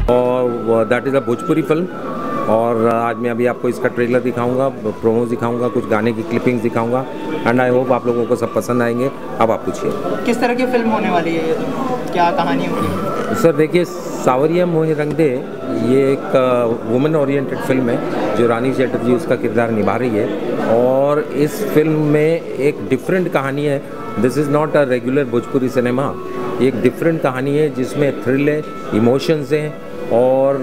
और that is a Bhojpuri film. और आज मैं अभी आपको इसका ट्रेलर दिखाऊंगा, प्रोमो दिखाऊंगा, कुछ गाने की क्लिपिंग्स दिखाऊंगा एंड आई होप आप लोगों को सब पसंद आएंगे। अब आप पूछिए किस तरह की फिल्म होने वाली है ये, तो क्या कहानी होगी? सर देखिए, सावरिया मोहे रंग दे ये एक वुमेन ओरिएंटेड फिल्म है जो रानी चैटर्जी उसका किरदार निभा रही है। और इस फिल्म में एक डिफरेंट कहानी है। This is not a regular Bhojpuri cinema. एक डिफरेंट कहानी है जिसमें थ्रिल है, इमोशंस हैं। और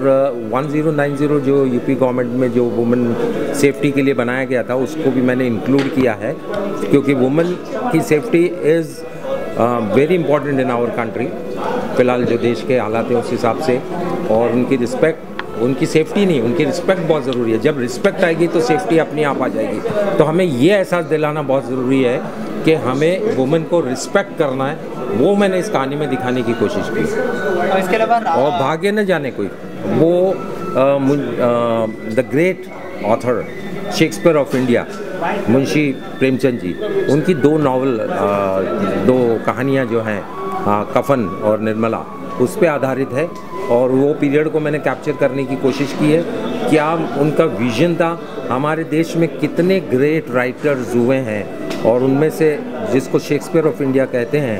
1090 जो यूपी गवर्नमेंट में जो वुमेन सेफ्टी के लिए बनाया गया था उसको भी मैंने इंक्लूड किया है, क्योंकि वुमेन की safety is very important in our country. फ़िलहाल जो देश के हालात हैं उस हिसाब से, और उनकी रिस्पेक्ट, उनकी सेफ्टी नहीं, उनकी रिस्पेक्ट बहुत ज़रूरी है। जब रिस्पेक्ट आएगी तो सेफ्टी अपने आप आ जाएगी। तो हमें ये एहसास दिलाना बहुत ज़रूरी है कि हमें वुमेन को रिस्पेक्ट करना है। वो मैंने इस कहानी में दिखाने की कोशिश की। और इसके अलावा और भाग्य न जाने कोई, वो the great author Shakespeare of India Munshi Premchand ji, उनकी दो नावल, दो कहानियाँ जो हैं कफन और निर्मला, उस पे आधारित है। और वो पीरियड को मैंने कैप्चर करने की कोशिश की है। क्या उनका विजन था, हमारे देश में कितने ग्रेट राइटर्स हुए हैं, और उनमें से जिसको शेक्सपियर ऑफ इंडिया कहते हैं,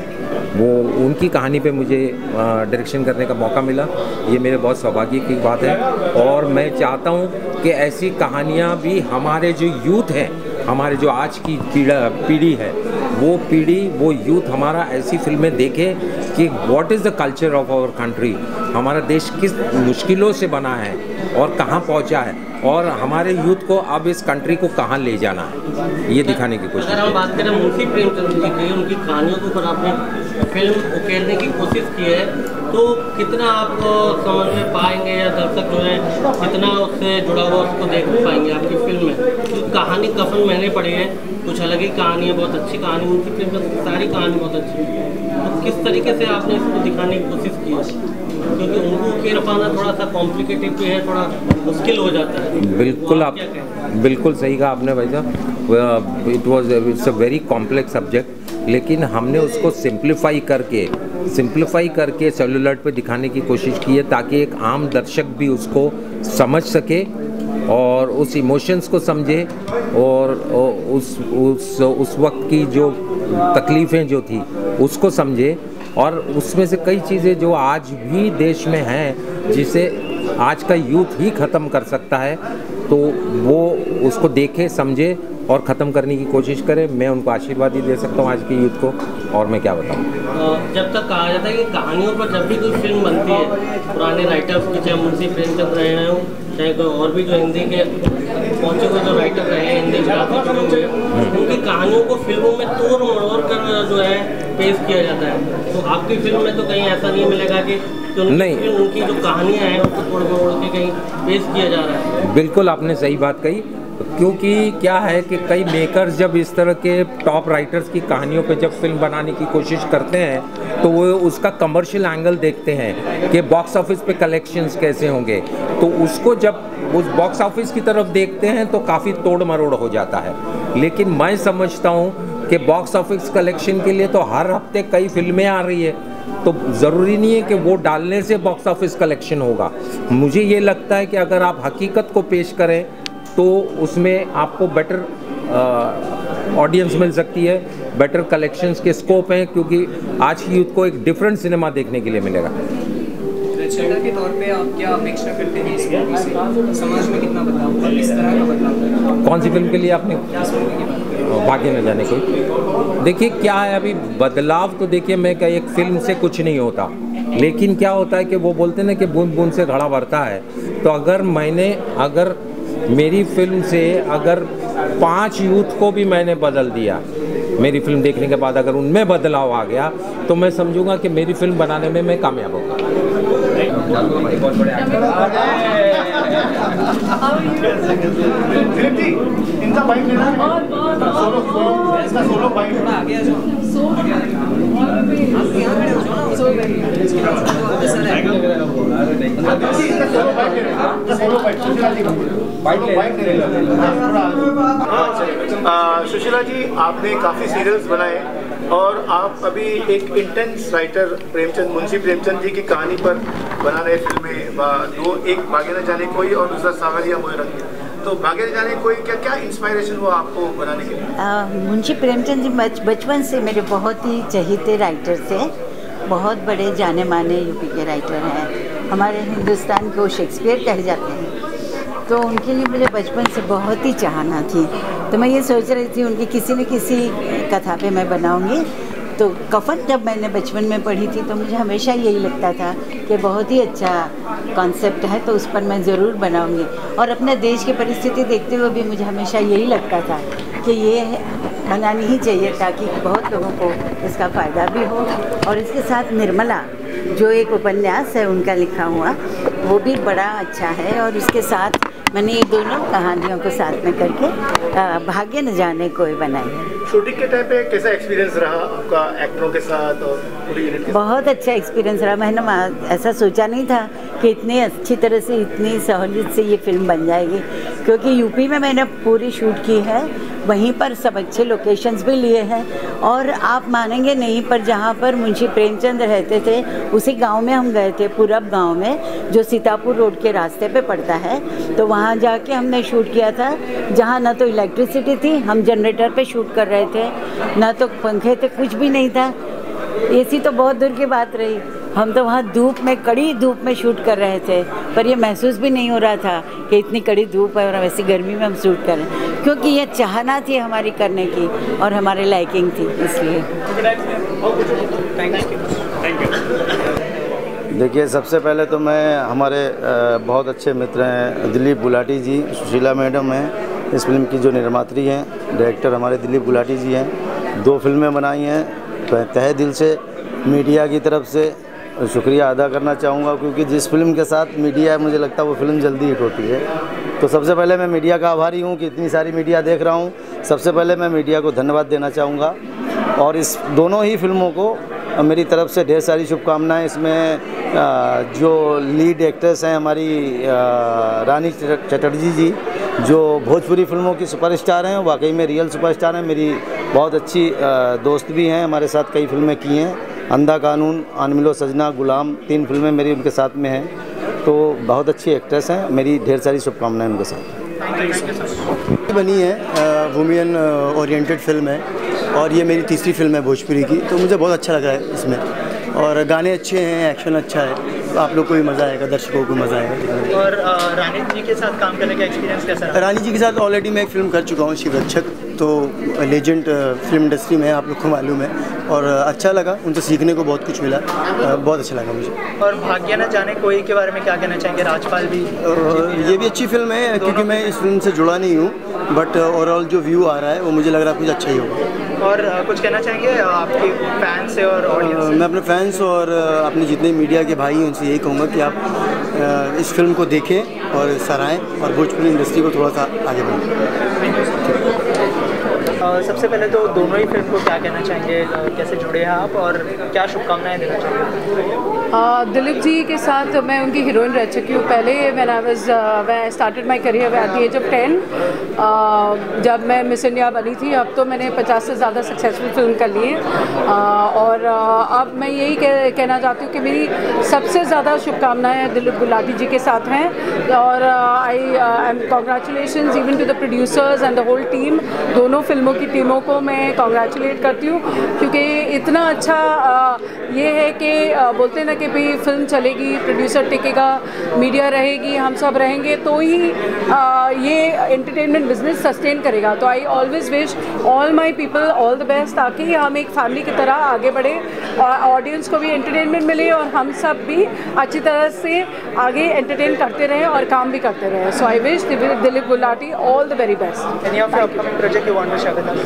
वो उनकी कहानी पे मुझे डायरेक्शन करने का मौका मिला। ये मेरे बहुत सौभाग्य की बात है। और मैं चाहता हूँ कि ऐसी कहानियाँ भी हमारे जो यूथ हैं, हमारे जो आज की पीढ़ी है, वो पीढ़ी, वो यूथ हमारा ऐसी फिल्में देखे कि what is the culture of our country, हमारा देश किस मुश्किलों से बना है और कहाँ पहुँचा है, और हमारे यूथ को अब इस कंट्री को कहाँ ले जाना है, ये दिखाने की कोशिश। अगर हम बात करें मुंशी प्रेमचंद जी की, उनकी कहानियों के ऊपर आपने फिल्म उकेरने की कोशिश की है, तो कितना आप समझ में पाएंगे या दर्शक जो है कितना उससे जुड़ा हुआ उसको देख पाएंगे आपकी फिल्म में? तो कहानी कफन मैंने पढ़ी है, कुछ अलग ही कहानी है, बहुत अच्छी कहानी। मुंशी प्रेमचंद की सारी कहानी बहुत अच्छी है। तो किस तरीके से आपने इसको दिखाने की कोशिश की है? क्योंकि उनको उकेर पाना थोड़ा सा कॉम्प्लिकेटेड भी है, थोड़ा मुश्किल हो जाता है। बिल्कुल, आप बिल्कुल सही कहा आपने भाई साहब। It's a very complex subject, लेकिन हमने उसको सिंप्लीफाई करके सेलुलॉइड पे दिखाने की कोशिश की है, ताकि एक आम दर्शक भी उसको समझ सके और उस इमोशंस को समझे, और उस वक्त की जो तकलीफ़ें जो थी उसको समझे। और उसमें से कई चीज़ें जो आज भी देश में हैं, जिसे आज का यूथ ही ख़त्म कर सकता है, तो वो उसको देखे, समझे और ख़त्म करने की कोशिश करें। मैं उनको आशीर्वाद ही दे सकता हूँ आज के यूथ को, और मैं क्या बताऊँ। जब तक कहा जाता है कि कहानियों पर जब भी कोई फिल्म बनती है, पुराने राइटर्स की, चाहे मुंशी प्रेमचंद रहे हैं, चाहे कोई और भी जो हिंदी के पहुँचे हुए जो राइटर रहे हैं, हिंदी गुजराती जुड़े हुए, उनकी कहानियों को फिल्मों में तोड़ मरोड़ कर जो है पेश किया जाता है। तो आपकी फिल्म में तो कहीं ऐसा नहीं मिलेगा कि नहीं, उनकी जो कहानियाँ हैं उसको तोड़ मरोड़ के कहीं पेश किया जा रहा है? बिल्कुल, आपने सही बात कही। क्योंकि क्या है कि कई मेकर्स जब इस तरह के टॉप राइटर्स की कहानियों पे जब फिल्म बनाने की कोशिश करते हैं, तो वो उसका कमर्शियल एंगल देखते हैं कि बॉक्स ऑफिस पे कलेक्शंस कैसे होंगे। तो उसको जब उस बॉक्स ऑफिस की तरफ देखते हैं तो काफ़ी तोड़ मरोड़ हो जाता है। लेकिन मैं समझता हूँ कि बॉक्स ऑफिस कलेक्शन के लिए तो हर हफ्ते कई फिल्में आ रही है, तो ज़रूरी नहीं है कि वो डालने से बॉक्स ऑफिस कलेक्शन होगा। मुझे ये लगता है कि अगर आप हकीकत को पेश करें तो उसमें आपको बेटर ऑडियंस मिल सकती है, बेटर कलेक्शंस के स्कोप हैं, क्योंकि आज की यूथ को एक डिफरेंट सिनेमा देखने के लिए मिलेगा। रचयिता के तौर पे आप क्या अपेक्षा करते हैं इस मूवी से? समाज में कितना बदलाव हुआ, किस तरह का बदलाव? कौन सी फिल्म के लिए आपने? भाग्य न जाने कोई। देखिए क्या है, अभी बदलाव तो देखिए, मैं क्या, एक फिल्म से कुछ नहीं होता, लेकिन क्या होता है कि वो बोलते हैं ना कि बूंद बूंद से घड़ा भरता है। तो अगर मेरी फिल्म से अगर 5 यूथ को भी मैंने बदल दिया, मेरी फिल्म देखने के बाद अगर उनमें बदलाव आ गया, तो मैं समझूंगा कि मेरी फिल्म बनाने में मैं कामयाब होगा। सुशीला जी, आपने काफ़ी सीरियल्स बनाए और आप अभी एक इंटेंस राइटर मुंशी प्रेमचंद जी की कहानी पर बना रहे फिल्में, एक भागे न जाने कोई और दूसरा सावरिया मोहरंग। तो भागे न जाने कोई क्या इंस्पायरेशन हुआ आपको बनाने के लिए? मुंशी प्रेमचंद जी बचपन से मेरे बहुत ही चहेते राइटर थे, बहुत बड़े जाने माने यूपी के राइटर हैं, हमारे हिंदुस्तान को शेक्सपियर कहे जाते हैं। तो उनके लिए मुझे बचपन से बहुत ही चाहना थी, तो मैं ये सोच रही थी उनकी किसी न किसी कथा पे मैं बनाऊंगी। तो कफन जब मैंने बचपन में पढ़ी थी तो मुझे हमेशा यही लगता था कि बहुत ही अच्छा कॉन्सेप्ट है, तो उस पर मैं ज़रूर बनाऊंगी। और अपने देश की परिस्थिति देखते हुए भी मुझे हमेशा यही लगता था कि ये बनानी ही चाहिए ताकि बहुत लोगों को इसका फ़ायदा भी हो। और इसके साथ निर्मला जो एक उपन्यास है उनका लिखा हुआ, वो भी बड़ा अच्छा है। और उसके साथ मैंने ये दोनों कहानियों को साथ में करके भाग्य न जाने कोई बनाई है। शूटिंग के टाइम पे कैसा एक्सपीरियंस रहा आपका एक्टरों के साथ और पूरी यूनिट के साथ? बहुत अच्छा एक्सपीरियंस रहा। मैंने ऐसा सोचा नहीं था कि इतनी अच्छी तरह से, इतनी सहूलियत से ये फिल्म बन जाएगी, क्योंकि यूपी में मैंने पूरी शूट की है, वहीं पर सब अच्छे लोकेशंस भी लिए हैं। और आप मानेंगे नहीं, पर जहाँ पर मुंशी प्रेमचंद रहते थे उसी गांव में हम गए थे, पूरब गांव में, जो सीतापुर रोड के रास्ते पे पड़ता है। तो वहाँ जाके हमने शूट किया था, जहाँ ना तो इलेक्ट्रिसिटी थी, हम जनरेटर पे शूट कर रहे थे, ना तो पंखे थे, कुछ भी नहीं था। एसी तो बहुत दूर की बात रही, हम तो वहाँ धूप में, कड़ी धूप में शूट कर रहे थे। पर ये महसूस भी नहीं हो रहा था कि इतनी कड़ी धूप है और वैसी गर्मी में हम शूट करें, क्योंकि ये चाहना थी हमारी करने की और हमारे लाइकिंग थी, इसलिए। देखिए, सबसे पहले तो मैं हमारे बहुत अच्छे मित्र हैं दिलीप गुलाटी जी, सुशीला मैडम हैं, इस फिल्म की जो निर्मात्री हैं, डायरेक्टर हमारे दिलीप गुलाटी जी हैं। 2 फिल्में बनाई हैं, तो तहे दिल से मीडिया की तरफ से शुक्रिया अदा करना चाहूँगा, क्योंकि जिस फिल्म के साथ मीडिया है, मुझे लगता है वो फिल्म जल्दी हिट होती है। तो सबसे पहले मैं मीडिया का आभारी हूँ कि इतनी सारी मीडिया देख रहा हूँ। सबसे पहले मैं मीडिया को धन्यवाद देना चाहूँगा, और इस दोनों ही फिल्मों को मेरी तरफ से ढेर सारी शुभकामनाएं। इसमें जो लीड एक्ट्रेस हैं हमारी रानी चटर्जी जी, जो भोजपुरी फिल्मों की सुपरस्टार हैं, वाकई में रियल सुपरस्टार हैं, मेरी बहुत अच्छी दोस्त भी हैं, हमारे साथ कई फिल्में की हैं, अंधा कानून, अनमिलो सजना, गुलाम, 3 फिल्में मेरी उनके साथ में हैं। तो बहुत अच्छी एक्ट्रेस हैं, मेरी ढेर सारी शुभकामनाएं उनके साथ। बनी है वुमेन ओरिएंटेड फिल्म है, और ये मेरी तीसरी फिल्म है भोजपुरी की, तो मुझे बहुत अच्छा लगा है इसमें। और गाने अच्छे हैं, एक्शन अच्छा है, तो आप लोग को भी मज़ा आएगा, दर्शकों को मज़ा आएगा। और रानी जी के साथ काम करने का एक्सपीरियंस कैसा रहा? रानी जी के साथ ऑलरेडी मैं एक फिल्म कर चुका हूँ, शिवरक्षक, तो लेजेंड फिल्म इंडस्ट्री में है, आप लोग को मालूम है, और अच्छा लगा, उनसे सीखने को बहुत कुछ मिला, बहुत अच्छा लगा मुझे। और भाग्य न जाने कोई के बारे में क्या कहना चाहेंगे? राजपाल भी ये भी अच्छी फिल्म है, क्योंकि मैं इस फिल्म से जुड़ा नहीं हूँ, बट ओवरऑल जो व्यू आ रहा है वो मुझे लग रहा है कुछ अच्छा ही होगा। और कुछ कहना चाहेंगे आपके फैंस से और ऑडियंस से? मैं अपने फैंस और अपने जितने मीडिया के भाई हैं उनसे यही कहूँगा कि आप इस फिल्म को देखें और सराहें, और भोजपुरी इंडस्ट्री को थोड़ा सा आगे बढ़ाएं। सबसे पहले तो दोनों ही फिल्म को क्या कहना चाहेंगे, कैसे जुड़े हैं आप और क्या शुभकामनाएं देना चाहेंगे? दिलीप जी के साथ मैं उनकी हीरोइन रह चुकी हूँ पहले। मैं started my career at the age of 10, जब मैं मिस इंडिया बनी थी। अब तो मैंने 50 से ज़्यादा सक्सेसफुल फिल्म कर ली है, और अब मैं यही कहना चाहती हूँ कि मेरी सबसे ज़्यादा शुभकामनाएं दिलीप गुलाटी जी के साथ हैं। और I am congratulations even to the producers and the whole team. दोनों फिल्मों की टीमों को मैं कॉन्ग्रेचुलेट करती हूँ, क्योंकि इतना अच्छा ये है कि बोलते हैं ना कि भाई फिल्म चलेगी, प्रोड्यूसर टिकेगा, मीडिया रहेगी, हम सब रहेंगे, तो ही ये एंटरटेनमेंट बिजनेस सस्टेन करेगा। तो I always wish all my people all the best, ताकि हम एक फैमिली की तरह आगे बढ़े और ऑडियंस को भी एंटरटेनमेंट मिले और हम सब भी अच्छी तरह से आगे एंटरटेन करते रहें और काम भी करते रहें। So I wish Dilip Gulati all the very best. Any of your upcoming project you want to share with us?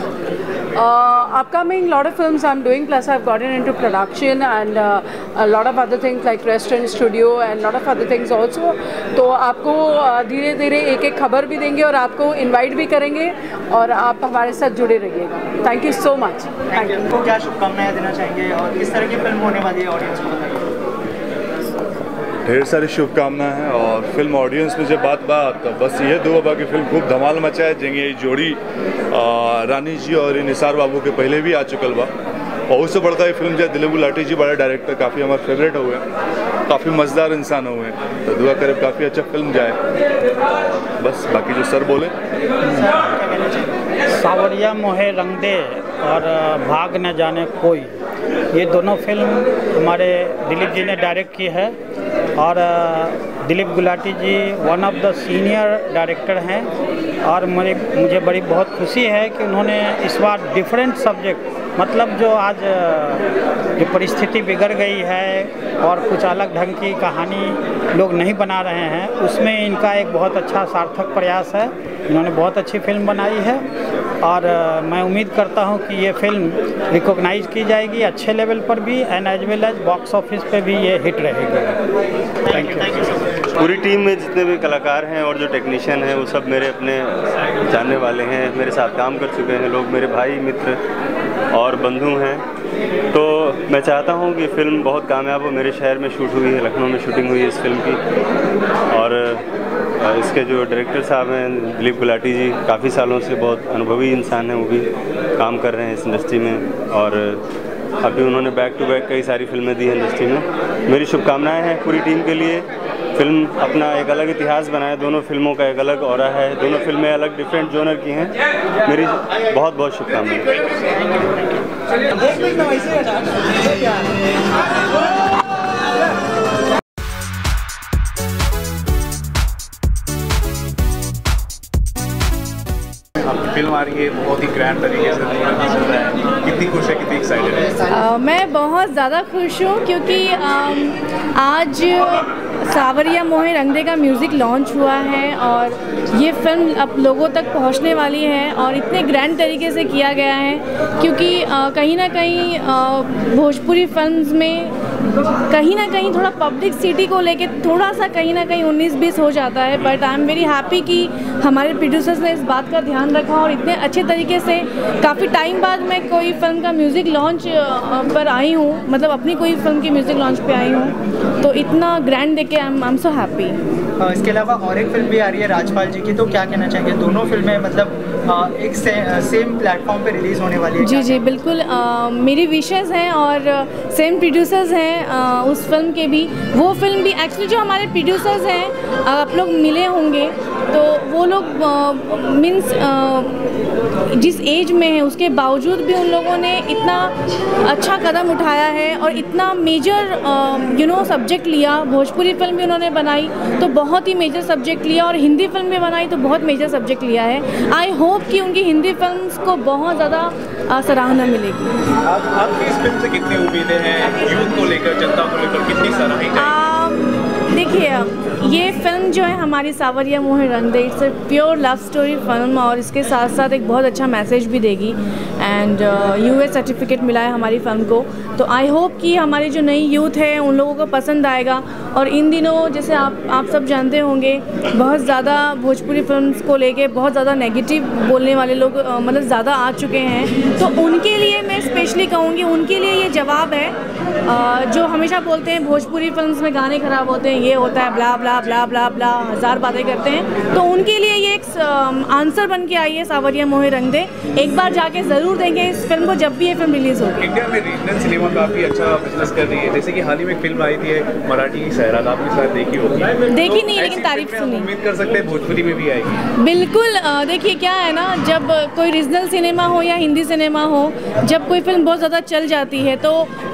Upcoming lot of films I'm doing, plus I've gotten into production and a lot of other things like restaurant, studio and lot of other things also. तो आपको धीरे धीरे एक एक खबर भी देंगे और आपको इनवाइट भी करेंगे, और आप हमारे साथ जुड़े रहिएगा। Thank you so much. Thank you. तो क्या शुभकामनाएं देना चाहेंगे और किस तरह की फिल्म होने वाली है, ऑडियंस को बताइए। ढेर सारी शुभकामनाएं हैं, और फिल्म ऑडियंस में जब बात तो बस ये दुआ बा कि फिल्म खूब धमाल मचाए। जेंगे ये जोड़ी रानी जी और निसार बाबू के पहले भी आ चुकल बा, और उससे बढ़कर ये फिल्म जो दिलीप गुलाटी जी बड़े डायरेक्टर, काफ़ी हमारे फेवरेट हुए, काफ़ी मज़ेदार इंसान हुए, तो दुआ करें काफ़ी अच्छा फिल्म जाए। बस बाकी जो सर बोले। सावरिया मोहे रंग दे और भाग न जाने कोई, ये दोनों फिल्म हमारे दिलीप जी ने डायरेक्ट की है और Dilip Gulati ji one of the senior director हैं और मुझे बड़ी बहुत खुशी है कि उन्होंने इस बार डिफरेंट सब्जेक्ट, मतलब जो आज जो परिस्थिति बिगड़ गई है और कुछ अलग ढंग की कहानी लोग नहीं बना रहे हैं, उसमें इनका एक बहुत अच्छा सार्थक प्रयास है। इन्होंने बहुत अच्छी फिल्म बनाई है और मैं उम्मीद करता हूं कि ये फिल्म रिकॉग्नाइज की जाएगी अच्छे लेवल पर भी and as well as box office पे भी ये हिट रहेगी। Thank you. पूरी टीम में जितने भी कलाकार हैं और जो टेक्नीशियन हैं वो सब मेरे अपने जानने वाले हैं, मेरे साथ काम कर चुके हैं लोग, मेरे भाई मित्र और बंधु हैं। तो मैं चाहता हूं कि फ़िल्म बहुत कामयाब हो। मेरे शहर में शूट हुई है, लखनऊ में शूटिंग हुई है इस फिल्म की और इसके जो डायरेक्टर साहब हैं दिलीप गुलाटी जी, काफ़ी सालों से बहुत अनुभवी इंसान हैं, वो भी काम कर रहे हैं इस इंडस्ट्री में और अभी उन्होंने बैक टू बैक कई सारी फिल्में दी हैं इंडस्ट्री में। मेरी शुभकामनाएं हैं पूरी टीम के लिए। फिल्म अपना एक अलग इतिहास बनाए, दोनों फिल्मों का एक अलग ऑरा है, दोनों फिल्में अलग डिफरेंट जोनर की हैं। मेरी बहुत बहुत शुभकामनाएं। फिल्म आ रही है, बहुत ही ग्रैंड तरीके से चल रहा है, कितनी खुश है, कितनी एक्साइटेड है? मैं बहुत ज़्यादा खुश हूँ क्योंकि आज सावरिया मोहे रंग दे का म्यूज़िक लॉन्च हुआ है और ये फिल्म अब लोगों तक पहुंचने वाली है और इतने ग्रैंड तरीके से किया गया है क्योंकि कहीं ना कहीं भोजपुरी फिल्म्स में कहीं ना कहीं थोड़ा पब्लिसिटी को लेके थोड़ा सा कहीं ना कहीं 19-20 हो जाता है, but I am very happy कि हमारे प्रोड्यूसर्स ने इस बात का ध्यान रखा और इतने अच्छे तरीके से काफ़ी टाइम बाद मैं कोई फिल्म का म्यूज़िक लॉन्च पर आई हूँ, मतलब अपनी कोई फिल्म की म्यूज़िक लॉन्च पे आई हूँ, तो इतना ग्रैंड देखे आई एम सो हैप्पी। इसके अलावा और एक फिल्म भी आ रही है राजपाल जी की, तो क्या कहना चाहेंगे? दोनों फिल्में मतलब एक सेम प्लेटफॉर्म पे रिलीज़ होने वाली है। जी जी बिल्कुल, मेरी विशेज़ हैं और सेम प्रोड्यूसर्स हैं उस फिल्म के भी। वो फिल्म भी एक्चुअली जो हमारे प्रोड्यूसर्स हैं आप लोग मिले होंगे तो वो लोग मीन्स जिस एज में है उसके बावजूद भी उन लोगों ने इतना अच्छा कदम उठाया है और इतना मेजर सब्जेक्ट लिया। भोजपुरी फिल्म भी उन्होंने बनाई तो बहुत ही मेजर सब्जेक्ट लिया और हिंदी फिल्म भी बनाई तो बहुत मेजर सब्जेक्ट लिया है। आई होप कि उनकी हिंदी फिल्म्स को बहुत ज़्यादा सराहना मिलेगी। आपकी इस फिल्म से कितनी उम्मीदें हैं, यूथ को लेकर, जनता को लेकर कितनी सराही जाएगी? देखिए ये फिल्म जो है हमारी Saawariya Mohe Rang De, it's a pure love story film और इसके साथ साथ एक बहुत अच्छा मैसेज भी देगी एंड यूएस सर्टिफिकेट मिला है हमारी फिल्म को, तो आई होप कि हमारी जो नई यूथ है उन लोगों को पसंद आएगा। और इन दिनों जैसे आप सब जानते होंगे बहुत ज़्यादा भोजपुरी फिल्म्स को लेके बहुत ज़्यादा नेगेटिव बोलने वाले लोग मतलब ज़्यादा आ चुके हैं, तो उनके लिए मैं स्पेशली कहूँगी, उनके लिए ये जवाब है जो हमेशा बोलते हैं भोजपुरी फिल्म्स में गाने ख़राब होते हैं, ये होता है, ब्ला ब्ला ब्ला ब्ला ब्ला हज़ार बातें करते हैं, तो उनके लिए ये एक आंसर बन के आई है सावरिया मोहे रंग दे। एक बार जाके ज़रूर देंगे इस फिल्म को जब भी ये फिल्म रिलीज़ होगी। इंडिया में रीजनल सिनेमा काफ़ी अच्छा बिजनेस कर रही है, जैसे कि हाल ही में फिल्म आई थी मराठी की सैराट, आपने शायद देखी होगी। देखी नहीं लेकिन तारीफ सुनी। उम्मीद कर सकते हैं भोजपुरी में भी आएगी? बिल्कुल, देखिए क्या है ना, जब कोई रीजनल सिनेमा हो या हिंदी सिनेमा हो, जब कोई फिल्म बहुत ज़्यादा चल जाती है तो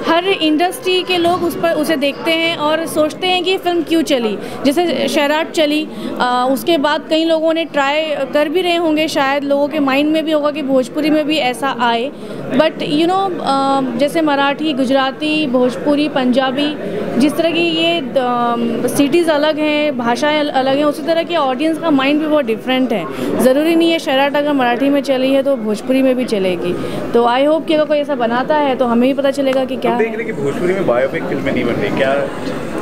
हर इंडस्ट्री के लोग उसे देखते हैं और सोचते हैं कि फिल्म क्यों चली। जैसे सैराट चली, उसके बाद कई लोगों ने ट्राई कर भी रहे होंगे, शायद लोगों के माइंड में भी होगा कि भोजपुरी में भी ऐसा आए, बट जैसे मराठी, गुजराती, भोजपुरी, पंजाबी, जिस तरह की ये सिटीज़ अलग हैं, भाषाएं अलग हैं, उसी तरह की ऑडियंस का माइंड भी बहुत डिफरेंट है। ज़रूरी नहीं है सैराट अगर मराठी में चली है तो भोजपुरी में भी चलेगी, तो आई होप कि अगर कोई ऐसा बनाता है तो हमें भी पता चलेगा कि क्या देख रहे कि भोजपुरी में बायोपिक फिल्में नहीं बन रही, क्या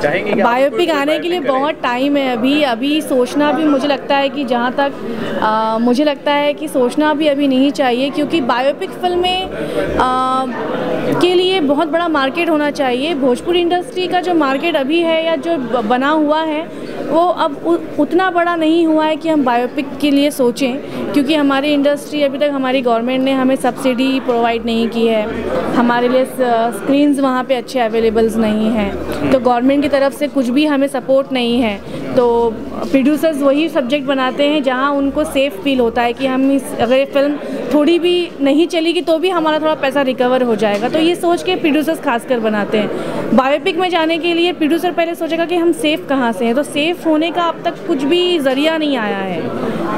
चाहेंगे कि बायोपिक आने के लिए बहुत टाइम है अभी सोचना भी, मुझे लगता है कि जहाँ तक मुझे लगता है कि सोचना भी अभी नहीं चाहिए, क्योंकि बायोपिक फिल्में के लिए बहुत बड़ा मार्केट होना चाहिए। भोजपुरी इंडस्ट्री का जो मार्केट अभी है या जो बना हुआ है वो अब उतना बड़ा नहीं हुआ है कि हम बायोपिक के लिए सोचें, क्योंकि हमारी इंडस्ट्री अभी तक, हमारी गवर्नमेंट ने हमें सब्सिडी प्रोवाइड नहीं की है, हमारे लिए स्क्रीन्स वहाँ पे अच्छे अवेलेबल्स नहीं हैं, तो गवर्नमेंट की तरफ से कुछ भी हमें सपोर्ट नहीं है। तो प्रोड्यूसर्स वही सब्जेक्ट बनाते हैं जहाँ उनको सेफ़ फील होता है कि हम अगर ये फिल्म थोड़ी भी नहीं चलेगी तो भी हमारा थोड़ा पैसा रिकवर हो जाएगा, तो ये सोच के प्रोड्यूसर्स खासकर बनाते हैं। बायोपिक में जाने के लिए प्रोड्यूसर पहले सोचेगा कि हम सेफ़ कहाँ से हैं, तो सेफ़ होने का अब तक कुछ भी ज़रिया नहीं आया है,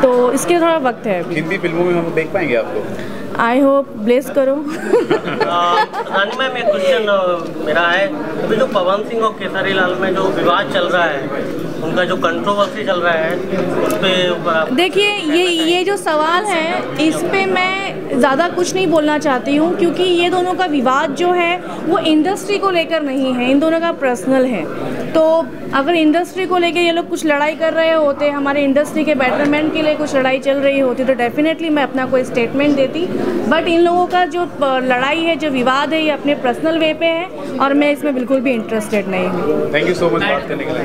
तो इसके थोड़ा वक्त है। हिंदी फिल्मों में हम देख पाएंगे आपको? आई होप, ब्लेस करो। रानी मैम, एक क्वेश्चन मेरा है, अभी जो पवन सिंह और केसरी लाल में जो विवाद चल रहा है, उनका जो कंट्रोवर्सी चल रहा है, उस पर देखिए, ये जो सवाल है, इस पे मैं ज़्यादा कुछ नहीं बोलना चाहती हूँ, क्योंकि ये दोनों का विवाद जो है वो इंडस्ट्री को लेकर नहीं है, इन दोनों का पर्सनल है। तो अगर इंडस्ट्री को लेकर ये लोग कुछ लड़ाई कर रहे होते, हमारे इंडस्ट्री के बेटरमेंट के लिए कुछ लड़ाई चल रही होती, तो डेफिनेटली मैं अपना कोई स्टेटमेंट देती। बट इन लोगों का जो लड़ाई है, जो विवाद है, ये अपने पर्सनल वे पे है और मैं इसमें बिल्कुल भी इंटरेस्टेड नहीं हूँ। थैंक यू सो मच बात करने के लिए।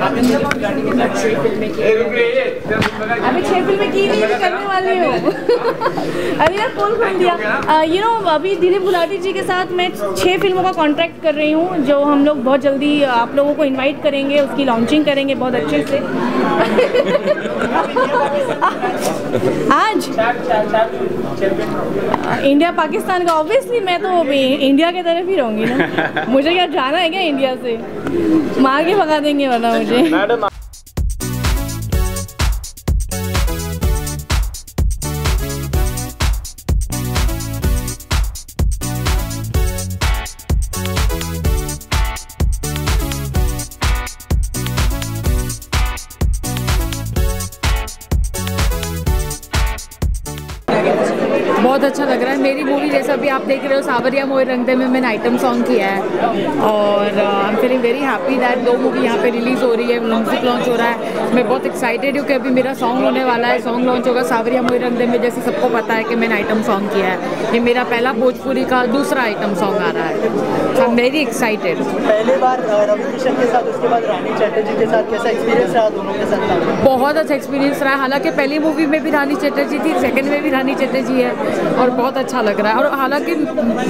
अभी 6 फिल्में की नहीं, करने वाली हूँ। अभी ना पोल खोल दिया। यू नो, अभी दिलीप गुलाटी जी के साथ मैं 6 फिल्मों का कॉन्ट्रैक्ट कर रही हूँ, जो हम लोग बहुत जल्दी आप लोगों को इनवाइट करेंगे, उसकी लॉन्चिंग करेंगे बहुत अच्छे से। आज इंडिया पाकिस्तान का, ऑब्वियसली मैं तो इंडिया के तरफ ही रहूँगी ना, मुझे क्या जाना है क्या इंडिया से, मार के भगा देंगे वरना मुझे। बहुत अच्छा लग रहा है। मेरी मूवी जैसा अभी आप देख रहे हो, सावरिया मोहे रंग दे में मैंने आइटम सॉन्ग किया है और I am feeling very happy that 2 movie यहाँ पे रिलीज़ हो रही है, म्यूजिक लॉन्च हो रहा है। मैं बहुत एक्साइटेड हूँ कि अभी मेरा सॉन्ग होने वाला है, सॉन्ग लॉन्च होगा सावरिया मोहे रंग दे में। जैसे सबको पता है कि मैंने आइटम सॉन्ग किया है, ये मेरा पहला भोजपुरी का दूसरा आइटम सॉन्ग आ रहा है। आई एम वेरी एक्साइटेड। पहली बार रवि किशन के साथ, उसके बाद रानी चैटर्जी के साथ, कैसा एक्सपीरियंस रहा दोनों के साथ? बहुत अच्छा एक्सपीरियंस रहा। हालांकि पहली मूवी में भी रानी चैटर्जी थी, सेकंड में भी रानी चैटर्जी है और बहुत अच्छा लग रहा है। और हालांकि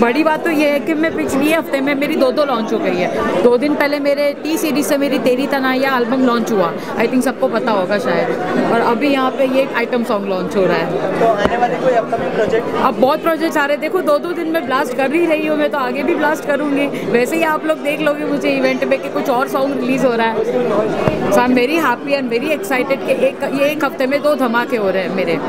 बड़ी बात तो ये है कि मैं पिछले हफ्ते में मेरी 2 लॉन्च हो गई है। 2 दिन पहले मेरे टी सीरीज से मेरी तेरी तनाया एल्बम लॉन्च हुआ, आई थिंक सबको पता होगा शायद, और अभी यहाँ पे ये आइटम सॉन्ग लॉन्च हो रहा है। तो आने वाले कोई अपकमिंग प्रोजेक्ट? अब बहुत प्रोजेक्ट्स आ रहे हैं। देखो 2 दिन में ब्लास्ट कर ही रही हूँ मैं, तो आगे भी ब्लास्ट करूँगी। वैसे ही आप लोग देख लोगे मुझे इवेंट में कि कुछ और सॉन्ग रिलीज़ हो रहा है। So I am very happy and very excited कि ये एक हफ्ते में 2 धमाके हो रहे हैं मेरे।